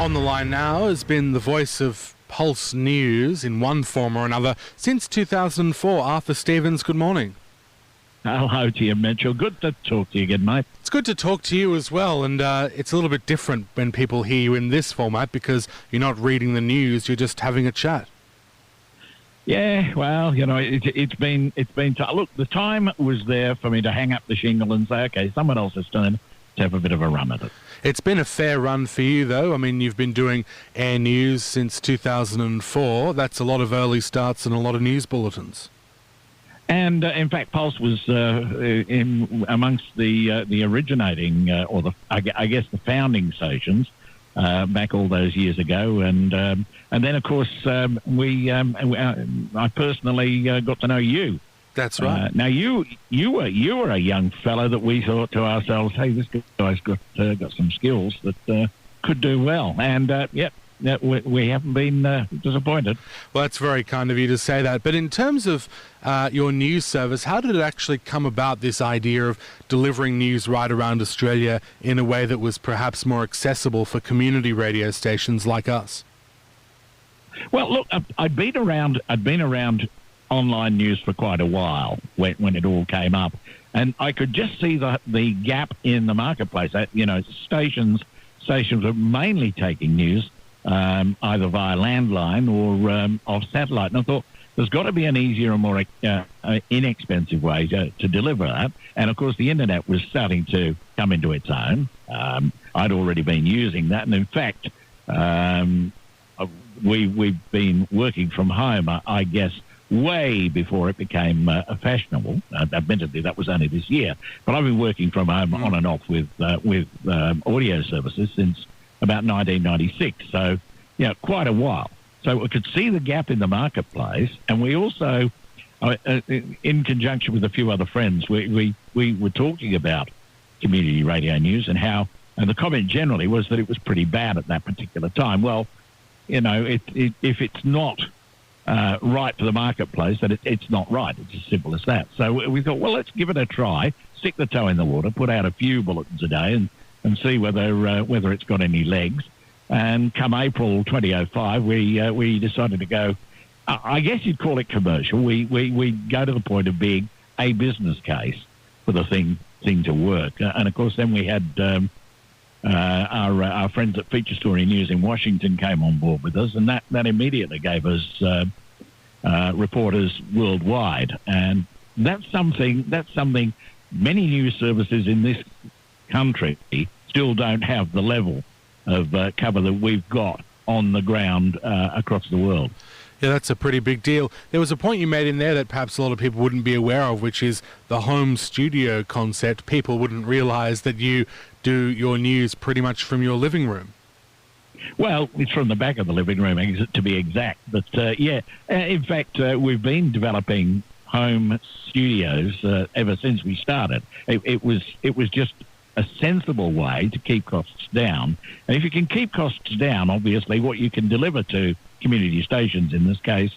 On the line now has been the voice of Pulse News in one form or another since 2004. Arthur Stevens, good morning. Hello to you, Mitchell. Good to talk to you again, mate. It's good to talk to you as well, and it's a little bit different when people hear you in this format because you're not reading the news, you're just having a chat. Yeah, well, you know, it's been look, the time was there for me to hang up the shingle and say, okay, someone else has turn to have a bit of a run at it. It's been a fair run for you, though. I mean, you've been doing Air News since 2004. That's a lot of early starts and a lot of news bulletins. And in fact, Pulse was amongst the originating I guess the founding stations back all those years ago. And then of course I personally got to know you. That's right. Now you were a young fellow that we thought to ourselves, hey, this guy's got some skills that could do well. And we haven't been disappointed. Well, that's very kind of you to say that. But in terms of your news service, how did it actually come about, this idea of delivering news right around Australia in a way that was perhaps more accessible for community radio stations like us? Well, look, I'd been around online news for quite a while when it all came up, and I could just see the gap in the marketplace. Stations were mainly taking news either via landline or off satellite, and I thought there's got to be an easier and more inexpensive way to deliver that. And of course, the internet was starting to come into its own. I'd already been using that, and in fact, we've been working from home, I guess, way before it became fashionable. Admittedly, that was only this year. But I've been working from home on and off with audio services since about 1996. So, quite a while. So we could see the gap in the marketplace. And we also, in conjunction with a few other friends, we were talking about community radio news and how, and the comment generally was that it was pretty bad at that particular time. Well, if it's not right for the marketplace, that it's not right. It's as simple as that. So we thought, well, let's give it a try, stick the toe in the water, put out a few bulletins a day and see whether it's got any legs. And come April 2005, we decided to go, I guess you'd call it commercial. We go to the point of being a business case for the thing to work. And of course, then we had our friends at Feature Story News in Washington came on board with us, and that immediately gave us reporters worldwide. And that's something many news services in this country still don't have the level of cover that we've got on the ground across the world. Yeah, that's a pretty big deal. There was a point you made in there that perhaps a lot of people wouldn't be aware of, which is the home studio concept. People wouldn't realise that you do your news pretty much from your living room. Well, it's from the back of the living room, to be exact. But, in fact, we've been developing home studios ever since we started. It was just a sensible way to keep costs down. And if you can keep costs down, obviously what you can deliver to community stations in this case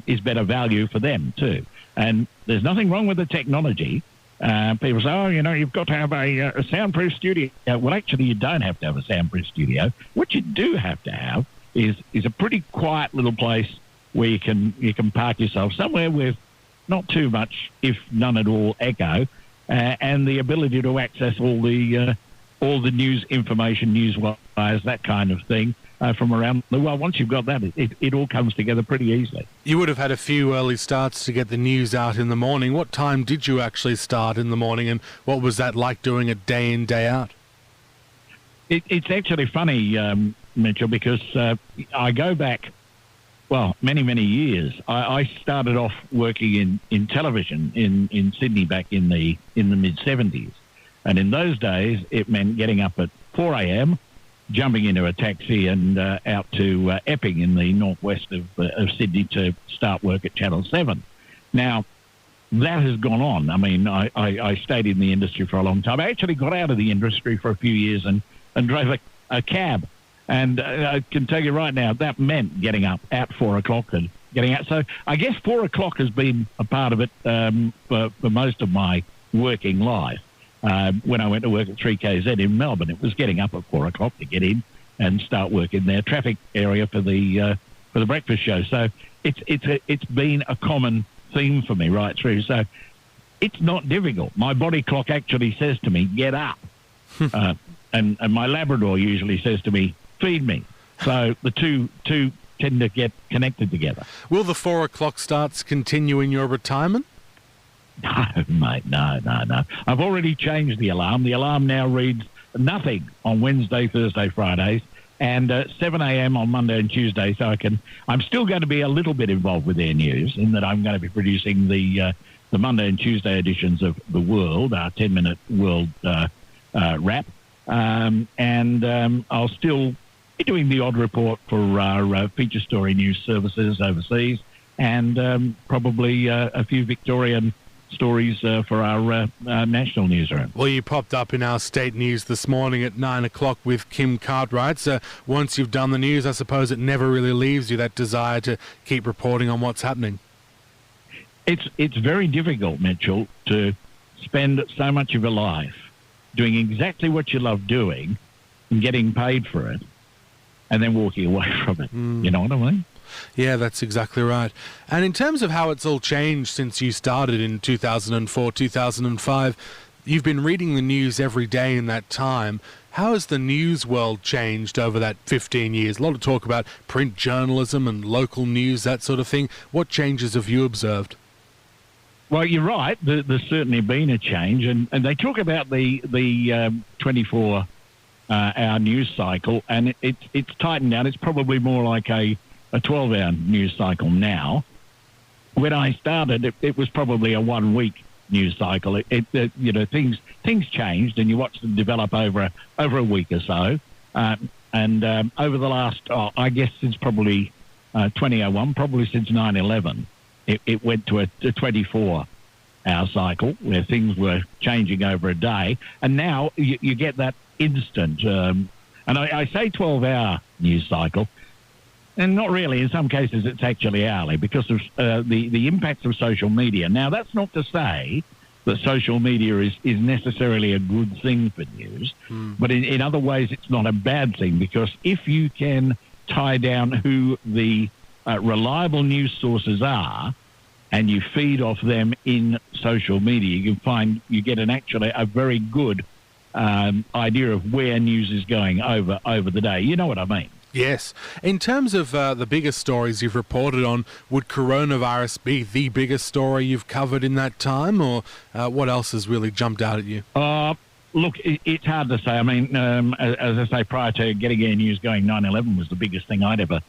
is better value for them too. And there's nothing wrong with the technology. People say, you've got to have a soundproof studio. Well, actually, you don't have to have a soundproof studio. What you do have to have is a pretty quiet little place where you can park yourself somewhere with not too much, if none at all, echo, and the ability to access all the news information, news wires, that kind of thing, from around the world. Once you've got that, it all comes together pretty easily. You would have had a few early starts to get the news out in the morning. What time did you actually start in the morning, and what was that like doing it day in, day out? It's actually funny, Mitchell, because I go back, many, many years. I started off working in television in Sydney back in the mid-'70s. And in those days, it meant getting up at 4 a.m., jumping into a taxi and out to Epping in the northwest of Sydney to start work at Channel 7. Now, that has gone on. I mean, I stayed in the industry for a long time. I actually got out of the industry for a few years and drove a cab. And I can tell you right now, that meant getting up at 4 o'clock and getting out. So I guess 4 o'clock has been a part of it for most of my working life. When I went to work at 3KZ in Melbourne, it was getting up at 4 o'clock to get in and start work in their traffic area for the breakfast show. So it's been a common theme for me right through. So it's not difficult. My body clock actually says to me, "Get up," and my Labrador usually says to me, "Feed me." So the two tend to get connected together. Will the 4 o'clock starts continue in your retirement? No, mate, no. I've already changed the alarm. The alarm now reads nothing on Wednesday, Thursday, Fridays, and 7 a.m. on Monday and Tuesday. So I'm still going to be a little bit involved with Air News in that I'm going to be producing the Monday and Tuesday editions of The World, our 10-minute World wrap, and I'll still be doing the odd report for our feature story news services overseas, and probably a few Victorian stories for our national newsroom. Well, you popped up in our state news this morning at 9 o'clock with Kim Cartwright. So once you've done the news, I suppose it never really leaves you, that desire to keep reporting on what's happening. It's very difficult, Mitchell, to spend so much of your life doing exactly what you love doing and getting paid for it, and then walking away from it. You know what I mean? Yeah, that's exactly right. And in terms of how it's all changed since you started in 2004, 2005, you've been reading the news every day in that time. How has the news world changed over that 15 years? A lot of talk about print journalism and local news, that sort of thing. What changes have you observed? Well, you're right. There's certainly been a change, and they talk about the 24-hour news cycle, and it's tightened down. It's probably more like a 12-hour news cycle now. When I started, it was probably a 1-week news cycle. Things changed, and you watch them develop over a week or so. And over the last, I guess, since probably 2001, probably since 9/11. It went to a 24-hour cycle where things were changing over a day. And now you get that instant. And I say 12-hour news cycle, and not really. In some cases, it's actually hourly because of the impacts of social media. Now, that's not to say that social media is necessarily a good thing for news. But in other ways, it's not a bad thing, because if you can tie down who the reliable news sources are, and you feed off them in social media, you can find you get actually a very good idea of where news is going over the day. You know what I mean? Yes. In terms of the biggest stories you've reported on, would coronavirus be the biggest story you've covered in that time, or what else has really jumped out at you? Look, it's hard to say. I mean, as I say, prior to getting Air News going, 9/11 was the biggest thing I'd ever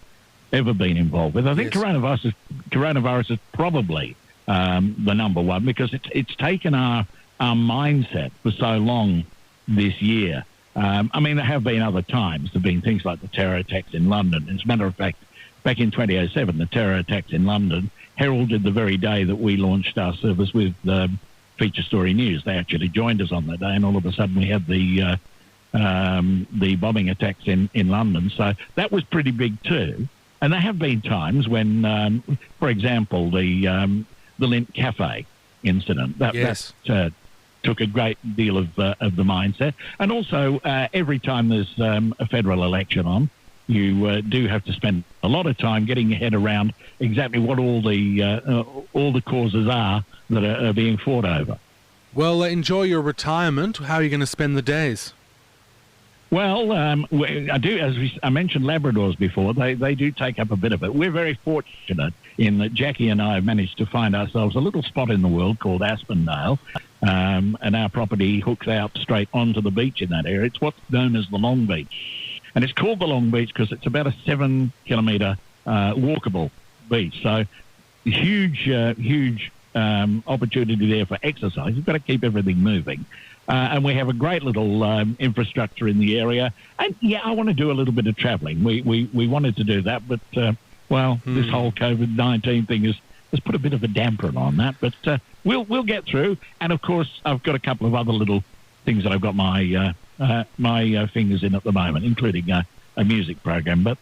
been involved with. I think coronavirus is probably the number one, because it's taken our mindset for so long this year. I mean, there have been other times. There have been things like the terror attacks in London. As a matter of fact, back in 2007, the terror attacks in London heralded the very day that we launched our service with Feature Story News. They actually joined us on that day, and all of a sudden we had the bombing attacks in London. So that was pretty big too. And there have been times when, for example, the Lindt Cafe incident, that took a great deal of the mindset. And also, every time there's a federal election on, you do have to spend a lot of time getting your head around exactly what all the causes are that are being fought over. Well, enjoy your retirement. How are you going to spend the days? Well, I do, as I mentioned Labradors before, they do take up a bit of it. We're very fortunate in that Jackie and I have managed to find ourselves a little spot in the world called Aspendale, and our property hooks out straight onto the beach in that area. It's what's known as the Long Beach. And it's called the Long Beach because it's about a 7-kilometre walkable beach. So huge opportunity there for exercise. You've got to keep everything moving. And we have a great little infrastructure in the area. And, yeah, I want to do a little bit of travelling. We wanted to do that, but, this whole COVID-19 thing has put a bit of a damper on that. But we'll get through. And, of course, I've got a couple of other little things that I've got my fingers in at the moment, including a music program. But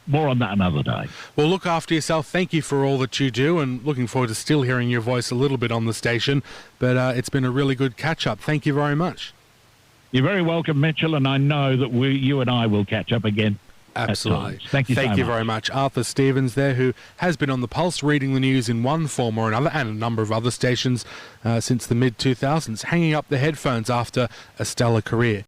more on that another day. Well, look after yourself. Thank you for all that you do, and looking forward to still hearing your voice a little bit on the station. But it's been a really good catch-up. Thank you very much. You're very welcome, Mitchell, and I know that you and I will catch up again. Absolutely. Thank you so much. very much. Arthur Stevens there, who has been on the pulse reading the news in one form or another, and a number of other stations since the mid-2000s, hanging up the headphones after a stellar career.